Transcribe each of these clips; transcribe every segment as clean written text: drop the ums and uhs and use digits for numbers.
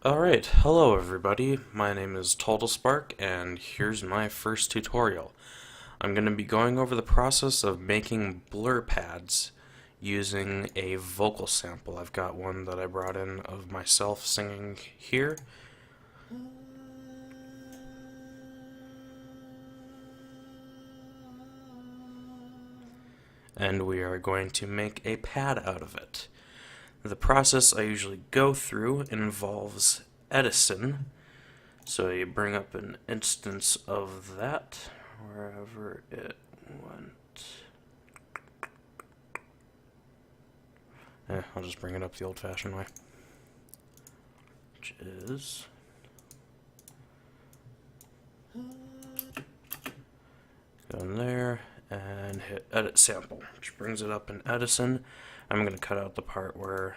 Alright, hello everybody, my name is TotalSpark and here's my first tutorial. I'm going to be going over the process of making blur pads using a vocal sample. I've got one that I brought in of myself singing here. And we are going to make a pad out of it. The process I usually go through involves Edison. So you bring up an instance of that, wherever it went. I'll just bring it up the old-fashioned way. Which is... go in there and hit Edit Sample, which brings it up in Edison. I'm going to cut out the part where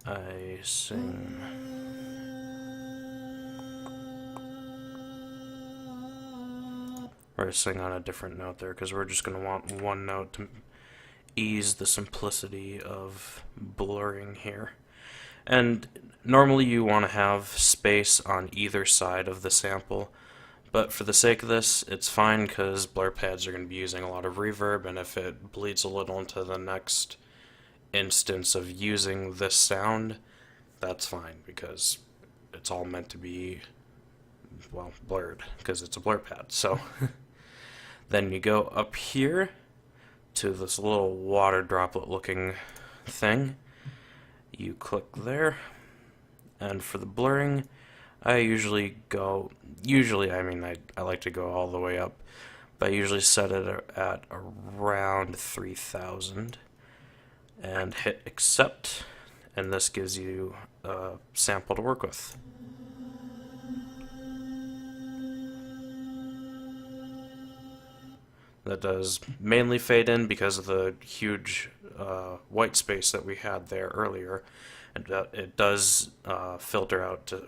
I sing... or I sing on a different note there, because we're just going to want one note to ease the simplicity of blurring here. And normally you want to have space on either side of the sample, but for the sake of this, it's fine because blur pads are going to be using a lot of reverb, and if it bleeds a little into the next instance of using this sound, that's fine because it's all meant to be, well, blurred because it's a blur pad. So then you go up here to this little water droplet looking thing, you click there, and for the blurring I usually I like to go all the way up, but I usually set it at around 3000 and hit accept, and this gives you a sample to work with. That does mainly fade in because of the huge white space that we had there earlier, and it does filter out to,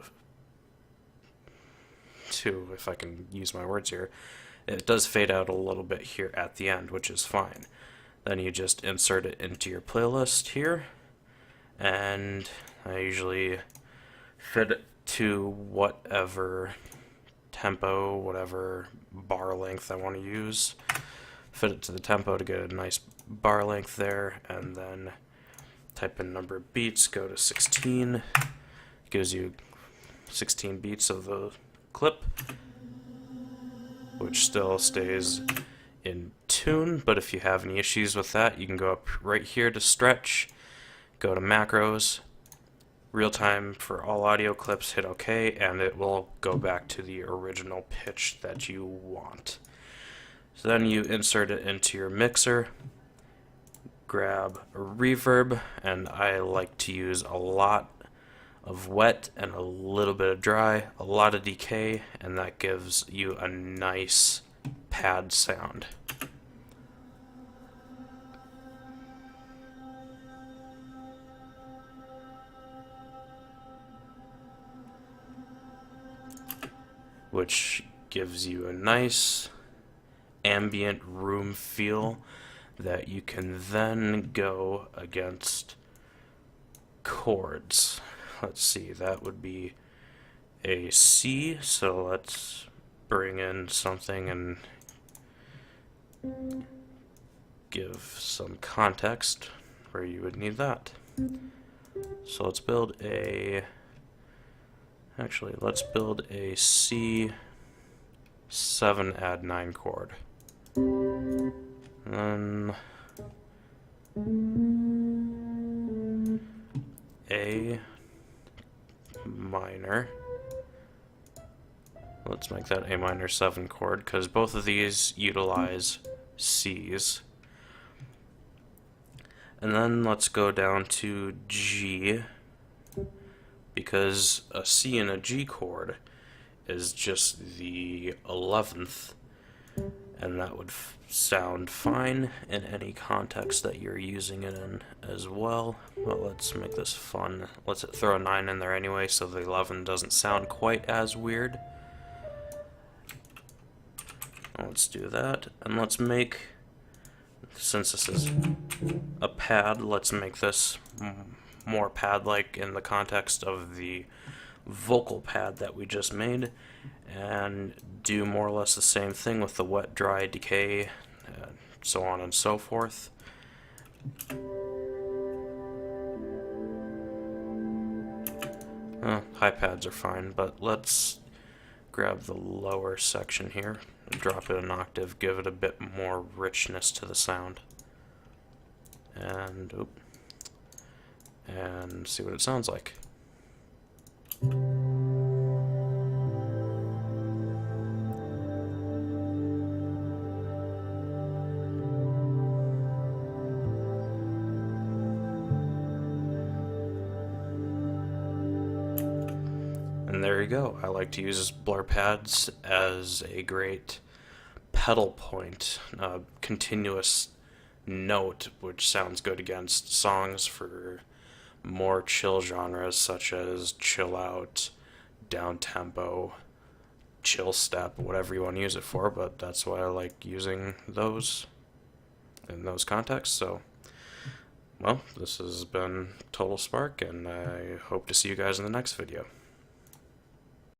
if I can use my words here, it does fade out a little bit here at the end, which is fine. Then you just insert it into your playlist here, and I usually fit it to whatever tempo, whatever bar length I want to use. Fit it to the tempo to get a nice bar length there, and then type in number of beats, go to 16, gives you 16 beats of the clip, which still stays in tune, but if you have any issues with that, you can go up right here to stretch, go to macros, real time for all audio clips, hit OK, and it will go back to the original pitch that you want. So then you insert it into your mixer, grab a reverb, and I like to use a lot of wet and a little bit of dry, a lot of decay, and that gives you a nice pad sound. Which gives you a nice ambient room feel that you can then go against chords. Let's see, that would be a C, so let's bring in something and give some context where you would need that. So let's build a, actually let's build a C 7 add 9 chord. And then A minor. Let's make that A minor 7 chord because both of these utilize C's. And then let's go down to G, because a C and a G chord is just the 11th, and that would sound fine in any context that you're using it in as well. But let's make this fun. Let's throw a 9 in there anyway so the 11 doesn't sound quite as weird. Let's do that, and let's make, since this is a pad, let's make this more pad-like in the context of the vocal pad that we just made and do more or less the same thing with the wet, dry, decay, so on and so forth. High pads are fine, but let's grab the lower section here and drop it an octave, give it a bit more richness to the sound. And see what it sounds like. And there you go. I like to use blur pads as a great pedal point, continuous note, which sounds good against songs for more chill genres such as chill out, down tempo, chill step, whatever you want to use it for, but that's why I like using those in those contexts. So, well, this has been Total Spark, and I hope to see you guys in the next video.